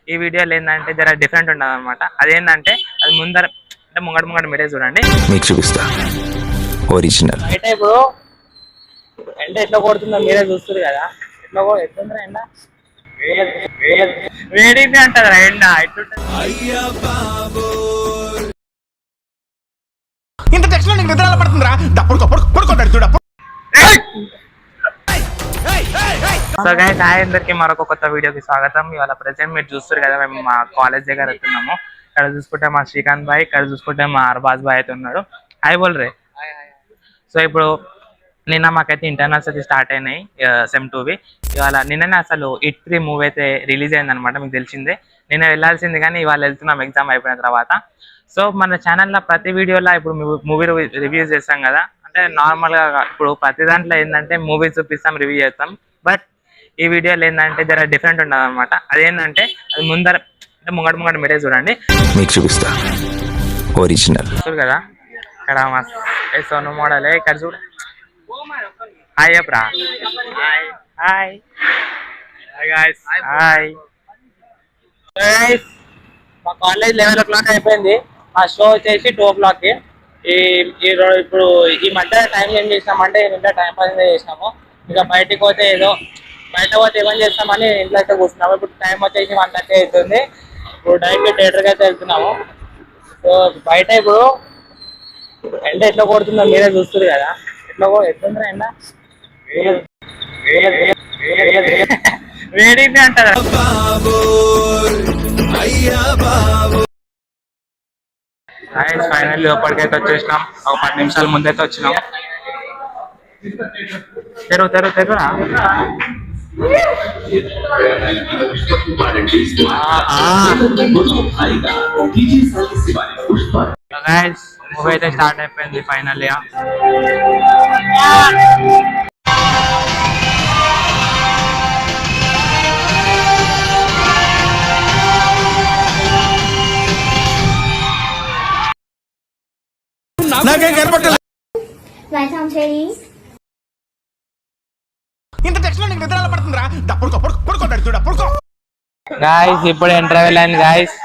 ఈ వీడియోలో ఏంటంటే జర డిఫరెంట్ ఉండదు అనమాట. అదేంటంటే అది ముందర అంటే ముంగడ మీరే చూడండి, మీకు చూపిస్తా ఒరిజినల్. బయట ఇప్పుడు ఎండ ఎట్లా కొడుతుందో మీరే చూస్తారు కదా. ఎట్లుందా ఎండ, వేడిగా అంటారా ఎండ ఎట్లుంటుంది. ఇంత టెక్స్ట్ లో నీకు నిద్ర పడుతుందిరా. సో గైస్, హాయ్ అందరికి మరొక కొత్త వీడియోకి స్వాగతం. ఇవాళ ప్రెసెంట్ మీరు చూస్తారు కదా, మేము మా కాలేజ్ దగ్గర వెళ్తున్నాము. ఇక్కడ చూసుకుంటే మా శ్రీకాంత్ భాయ్, ఇక్కడ చూసుకుంటే మా అర్బాజ్ భాయ్ అయితే ఉన్నాడు. హాయ్ బోల్ రే. సో ఇప్పుడు నిన్న మాకైతే ఇంటర్నల్స్ అయితే స్టార్ట్ అయినాయి సెమ్ 2వి. ఇవాళ నిన్ననే అసలు ఇట్ 3 మూవీ అయితే రిలీజ్ అయింది అనమాట. మీకు తెలిసిందే, నిన్న వెళ్ళాల్సింది కానీ ఇవాళ వెళ్తున్నాం ఎగ్జామ్ అయిపోయిన తర్వాత. సో మన ఛానల్లో ప్రతి వీడియోలో ఇప్పుడు మూవీ రివ్యూస్ చేస్తాం కదా, అంటే నార్మల్గా ఇప్పుడు ప్రతి దాంట్లో ఏంటంటే మూవీస్ చూపిస్తాం, రివ్యూ చేస్తాం. బట్ ఈ వీడియోలో ఏంటంటే జర డిఫరెంట్ ఉండదు అనమాట. అదేంటంటే అది ముందర అంటే ముంగడ మీరే చూడండి, మీకు చూపిస్తా ఒరిజినల్. చూడు కదా ఇక్కడ మా సోను మోడలే. ఇక్కడ చూడు, హాయ్ అప్రా. Hi hi. మా కాలేజ్ 11 o'clock అయిపోయింది. మా షో వచ్చేసి 2 o'clockకి. ఇప్పుడు ఈ మధ్య టైం ఏం చేసినామంటే ఇంట్లో టైం పాస్ చేసినాము. ఇక బయటికి పోతే బయట పోతే ఏమని చేస్తామని ఇంట్లో అయితే కూర్చున్నాము. ఇప్పుడు టైం వచ్చేసి 1:30 అవుతుంది. ఇప్పుడు డైరెక్ట్ థియేటర్కి అయితే వెళ్తున్నాము. సో బయట ఇప్పుడు ఎండ ఎట్లా కొడుతుందో మీరే చూస్తారు కదా. ఎట్లుందా ఎండ, వేడిగా అంటారా. ఫైనల్ లోపలికైతే వచ్చేసినాం. ఒక 10 నిమిషాల ముందైతే వచ్చినాం. తెరురా. మూవీ అయితే స్టార్ట్ అయిపోయింది ఫైనల్ గా. నాకేం కనపడలేదు. ఇంత టెక్స్ట్ లో నీకు నిద్ర పడుతుందిరా. పడుకో. గాయస్ ఇప్పుడు ఎంటర్ అవ్వలేండి గాయస్.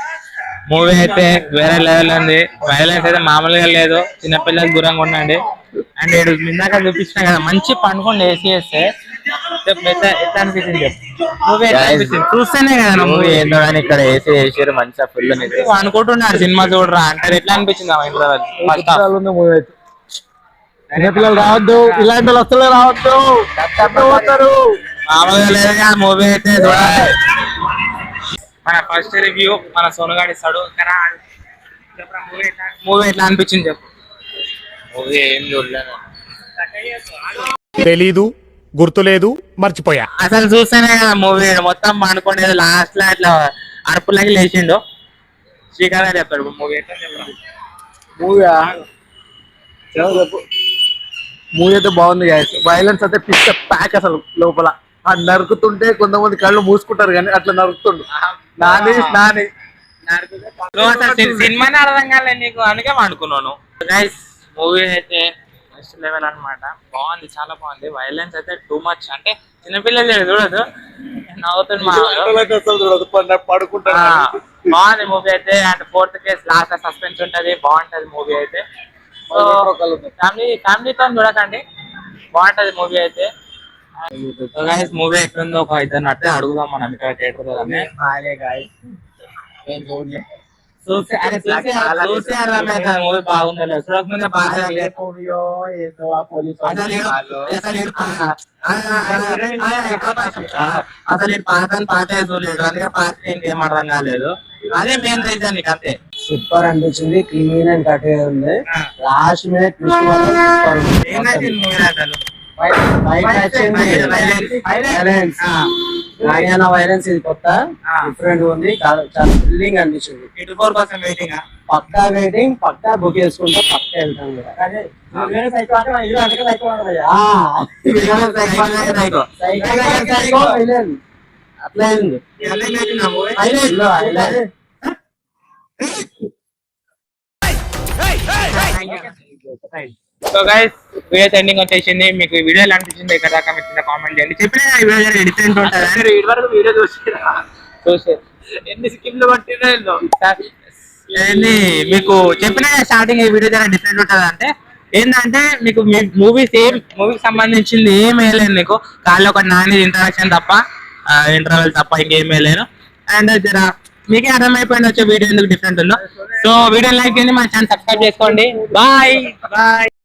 మూవీ అయితే వేరే లెవెల్ ఉంది. వైలెన్స్ అయితే మామూలుగా లేదు. చిన్నపిల్లలకు దూరంగా ఉండండి. అండ్ ఇందాక చూపించిన కదా, మంచి పండుకొని ఏసీ వేస్తే ఎట్లా అనిపించింది చెప్పు. మూవీ ఎట్లా అనిపించింది చూస్తేనే కదా మూవీ ఏందో కానీ ఇక్కడ ఏసీ వేసారు మంచిగా ఫుల్ అనుకుంటున్నారు సినిమా చూడరా అంటే. ఎట్లా అనిపించింది మూవీ అయితే. చిన్నపిల్లలు రావద్దు, ఇలాంటి వాళ్ళు వస్తలే రావద్దు, మామూలుగా లేదు మూవీ అయితే. మన ఫస్ట్ రివ్యూ మన సోనుగాడు ఇస్తాడు. మూవీ ఎట్లా అనిపించింది చెప్పు. మూవీ ఏం చూడలేదు, తెలీదు, గుర్తులేదు, మర్చిపోయా. అసలు చూస్తేనే కదా మూవీ మొత్తం అనుకునేది. లాస్ట్ లో అట్లా అరుపులకి లేచిండు. శ్రీకాంత్ గారు చెప్తాడు మూవీ ఎట్లా చెప్పారు. మూవీ అయితే బాగుంది. వైలెన్స్ అయితే పిచ్చ ప్యాక్ అసలు. లోపల నరుకుతుంటే కొంతమంది కళ్ళు మూసుకుంటారు కానీ అట్లా నరుకుతుండు. నాని సినిమాని అర్థం కాలేదు నీకు, అందుకే అనుకున్నాను. గైస్ మూవీ అయితే నెక్స్ట్ లెవెల్ అనమాట. బాగుంది, చాలా బాగుంది. వైలెన్స్ అయితే టూ మచ్, అంటే చిన్నపిల్లలు చూడదు, నవ్వుతుంది. బాగుంది మూవీ అయితే. And 4th case last suspense ఉంటది, బాగుంటది మూవీ అయితే. ఫ్యామిలీతో చూడకండి, బాగుంటది మూవీ అయితే. మూవీ ఎక్కడుందో ఒక ఇద్దరు అట్టే అడుగుదాం మనం ఇక్కడ థియేటర్ లో. మూవీ బాగుంది. చూడకముందే అసలు పాత చూడలేదు, అందుకే పాత ఏం అర్థం కాలేదు. అదే మెయిన్ రీజన్ నీకు అంతే. సూపర్ అనిపించింది, క్లీన్ అండ్ కట్ ఉంది. లాస్ట్ మినిట్ వైలెన్స్ ఇది కొత్త డిఫరెంట్ ఉంది, చాలా థ్రిల్లింగ్ అనిపించింది. పక్కా వెయిటింగ్, పక్కా బుక్ చేసుకుంటే పక్కా వెళ్తాం కూడా. అట్లా సో గైస్ వీడియో ఎండింగ్ వచ్చేసింది. మీకు వీడియో ఎలా అనిపించింది ఇక్కడ దాకా మీరు కామెంట్ చేయండి. చెప్పిన వీడియో డిఫరెంట్ ఉంటుంది. వీడియో వరకు వీడియో చూసి చూసి ఎన్ని స్కిమ్లు పట్టినా ఏంది మీకు చెప్పిన స్టార్టింగ్ ఈ వీడియో చాలా డిఫరెంట్ ఉంటుంది అంటే ఏంటంటే మీకు మూవీకి సంబంధించింది ఏం వేయలేదు మీకు కాళ్ళు ఒక నాని ఇంట్రడక్షన్ తప్ప ఇంటర్వెల్ తప్ప ఇంకేం వేయలేను అండ్ జర మీకే అర్థమైపోయింది వచ్చే వీడియో ఎందుకు డిఫరెంట్ ఉందో సో వీడియో లైక్ చేయండి మన ఛానల్ సబ్స్క్రైబ్ చేసుకోండి బాయ్ బాయ్